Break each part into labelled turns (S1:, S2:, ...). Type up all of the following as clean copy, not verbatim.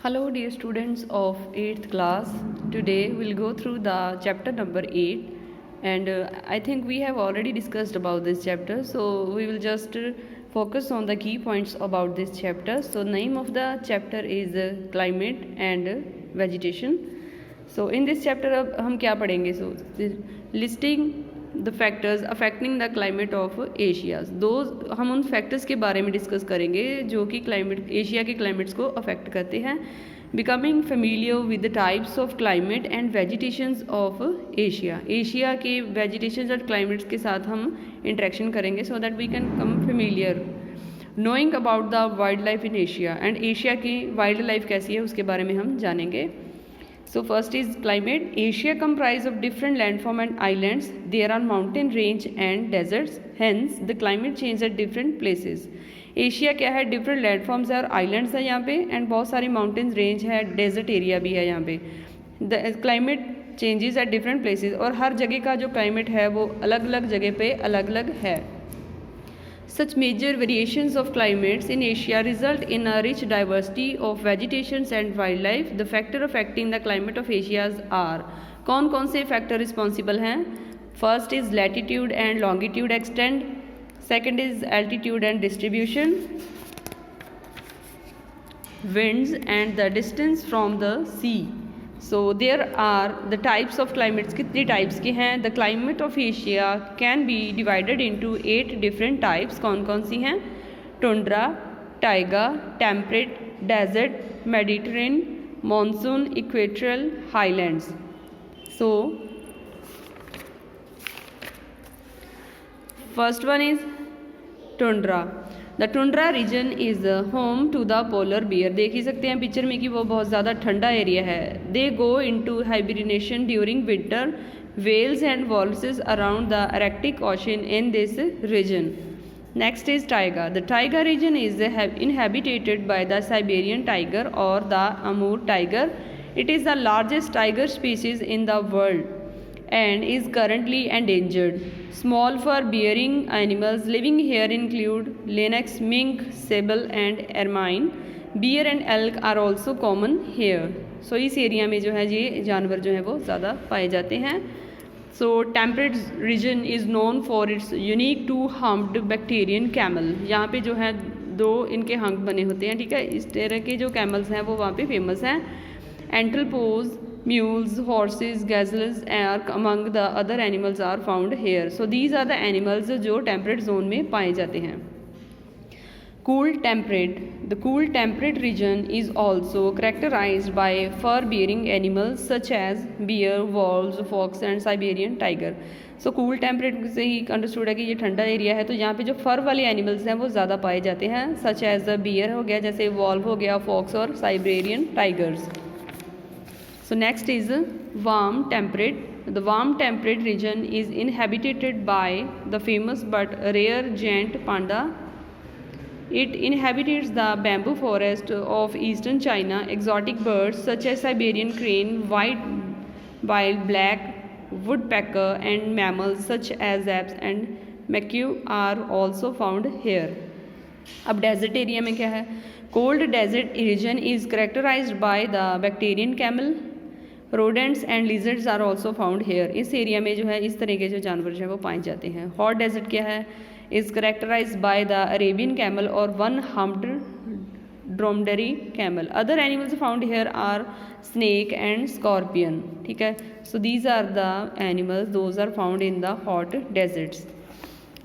S1: Hello dear students of 8th class. Today we'll go through the chapter number 8 and I think we have already discussed about this chapter, so we will just focus on the key points about this chapter. So name of the chapter is climate and vegetation. So in this chapter अब हम क्या पढ़ेंगे? So listing the factors affecting the climate of Asia. दो हम उन factors के बारे में डिस्कस करेंगे जो कि क्लाइमेट एशिया के क्लाइमेट्स को अफेक्ट करते हैं। Becoming familiar with the types of climate and vegetations of Asia. Asia के वेजिटेशंस और क्लाइमेट्स के साथ हम इंटरेक्शन करेंगे so that we can come familiar. Knowing about the wildlife in Asia and Asia की wildlife कैसी है उसके बारे में हम जानेंगे। So first is climate. Asia comprise of different landform and islands. There are mountain range and deserts. Hence the climate change at different places. Asia क्या है? डिफरेंट लैंडफॉर्म्स है और आइलैंड्स है यहाँ पे एंड बहुत सारी माउंटेन्स रेंज है, डेजर्ट एरिया भी है यहाँ पे। The climate changes at different places और हर जगह का जो क्लाइमेट है वो अलग अलग जगह पे अलग अलग है। Such major variations of climates in Asia result in a rich diversity of vegetations and wildlife. The factor affecting the climate of Asia are कौन कौन से factor responsible हैं? First is latitude and longitude extent. Second is altitude and distribution. Winds and the distance from the sea. So there are the types of climates. कितनी types के हैं? The climate of Asia can be divided into 8 different types. कौन कौन सी हैं? Tundra, taiga, temperate, desert, Mediterranean, monsoon, equatorial, highlands. So first one is tundra. The tundra region is home to the polar bear. देख ही सकते हैं picture में कि वो बहुत ज़्यादा ठंडा एरिया है। They go into hibernation during winter. Whales and walruses around the Arctic Ocean in this region. Next is taiga. The taiga region is inhabited by the Siberian tiger और the Amur tiger. It is the largest tiger species in the world and is currently endangered. Small fur-bearing animals living here include lynx, mink, sable and ermine. Bear and elk are also common here. So इस area में जो है ये जानवर जो है वो ज़्यादा पाए जाते हैं। So temperate region is known for its unique two-humped Bactrian camel. यहाँ पे जो है दो इनके हंक बने होते हैं, ठीक है। इस तरह के जो कैमल्स हैं वो वहाँ पे फेमस हैं। Antelopes, mules, horses, gazelles are among the other animals are found here. So these are the animals जो temperate zone में पाए जाते हैं। Cool temperate. The cool temperate region is also characterized by fur-bearing animals such as bear, wolves, fox and Siberian tiger. So cool temperate से he understood है कि ये ठंडा एरिया है, तो यहाँ पे जो फर वाले एनिमल्स हैं वो ज़्यादा पाए जाते हैं, सच एज द बियर हो गया, जैसे वॉल्व हो गया, फॉक्स और Siberian tigers. So next is warm temperate. The warm temperate region is inhabited by the famous but rare giant panda. It inhabits the bamboo forest of eastern China. Exotic birds such as Siberian crane, white-billed black woodpecker and mammals such as apes and macaw are also found here. अब desert area में क्या है? Cold desert region is characterized by the Bactrian camel. Rodents and lizards are also found here. इस area में जो है इस तरह के जो जानवर जो है वो पाए जाते हैं। हॉट डेजर्ट क्या है? Is characterise by the Arabian camel और one humped dromedary camel. Other animals found here are snake and scorpion, ठीक है। So these are the animals those are found in the hot deserts.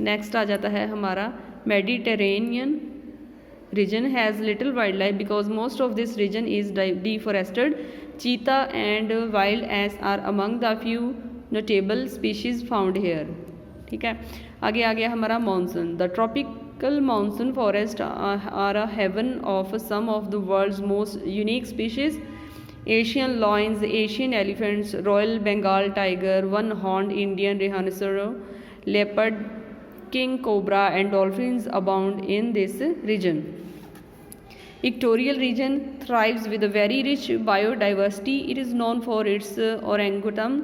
S1: Next आ जाता है हमारा Mediterranean region has little wildlife because most of this region is deforested. Cheetah and wild ass are among the few notable species found here, ठीक है। आगे आ गया हमारा monsoon. The tropical monsoon forest are a haven of some of the world's most unique species. Asian lions, Asian elephants, royal Bengal tiger, one horn Indian rhinoceros, leopard, king cobra and dolphins abound in this region. Equatorial region thrives with a very rich biodiversity. It is known for its orangutan,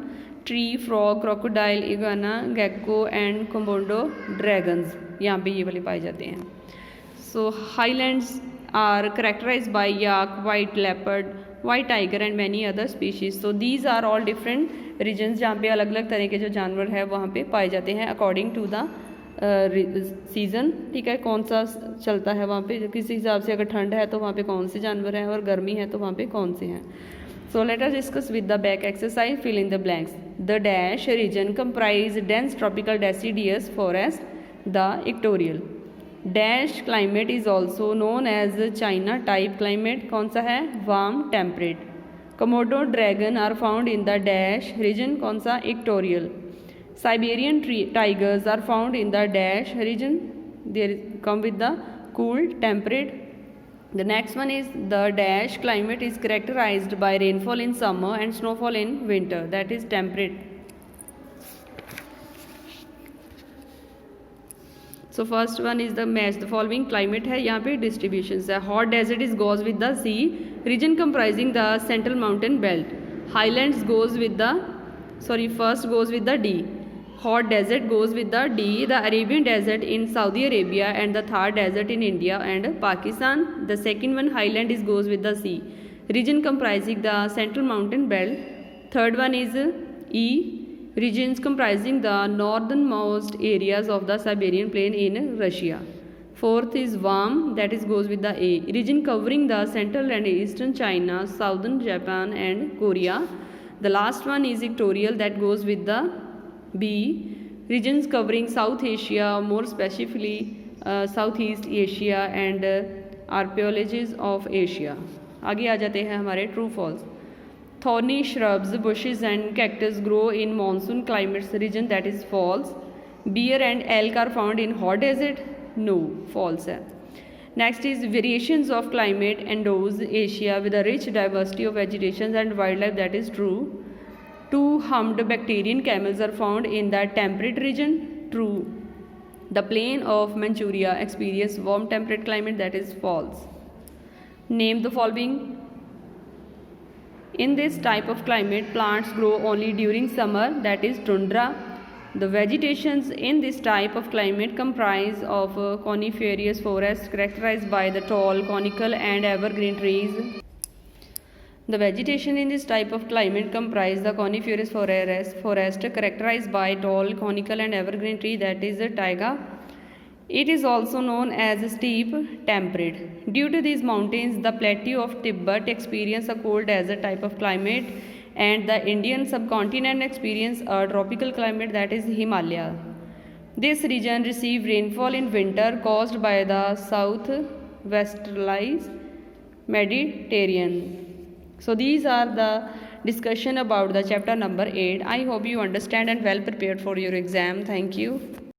S1: tree, frog, crocodile, iguana, gecko and Komodo dragons. यहाँ पे ये वाले पाए जाते हैं। So highlands are characterized by yak, white leopard, white tiger and many other species. So these are all different regions जहाँ पे अलग अलग तरह के जो जानवर है वहाँ पे पाए जाते हैं according to the सीज़न. ठीक है, कौन सा चलता है वहाँ पे, किसी हिसाब से अगर ठंड है तो वहाँ पे कौन से जानवर हैं और गर्मी है तो वहाँ पे कौन से हैं. So let us discuss with the back exercise. Fill in the blanks. The dash region comprise dense tropical deciduous forest. The equatorial dash climate is also known as China type climate. कौन सा है? Warm temperate. Komodo dragon are found in the dash region. कौन सा? Equatorial. Siberian tigers are found in the dash region. They come with the cool temperate. The next one is the dash climate is characterized by rainfall in summer and snowfall in winter. That is temperate. So first one is the match the following climate है. यहाँ पे distributions है. Hot desert is goes with the sea region comprising the central mountain belt. Highlands goes with the first goes with the D. Hot desert goes with the D. The Arabian desert in Saudi Arabia and the Thar desert in India and Pakistan. The second one highland is goes with the C. Region comprising the central mountain belt. Third one is E. Regions comprising the northernmost areas of the Siberian plain in Russia. Fourth is warm, that is goes with the A. Region covering the central and eastern China, southern Japan and Korea. The last one is equatorial, that goes with the B. Regions covering South Asia, more specifically Southeast Asia and archaeologies of Asia. आगे आ जाते हैं हमारे true false. Thorny shrubs, bushes and cactus grow in monsoon climates region, that is false. Bear and elk are found in hot desert. No, false है. Next is variations of climate endows Asia with a rich diversity of vegetation and wildlife, that is true. Two-humped bacterian camels are found in the temperate region. True. The plain of Manchuria experiences warm temperate climate, that is false. Name the following. In this type of climate, plants grow only during summer, that is tundra. The vegetations in this type of climate comprise of coniferous forests characterized by the tall, conical and evergreen trees. The vegetation in this type of climate comprise the coniferous forest characterized by tall, conical and evergreen tree, that is the taiga. It is also known as steppe temperate. Due to these mountains, the plateau of Tibet experience a cold desert type of climate and the Indian subcontinent experience a tropical climate, that is Himalaya. This region receives rainfall in winter caused by the southwesterlies Mediterranean. So these are the discussion about the chapter number 8. I hope you understand and well prepared for your exam. Thank you.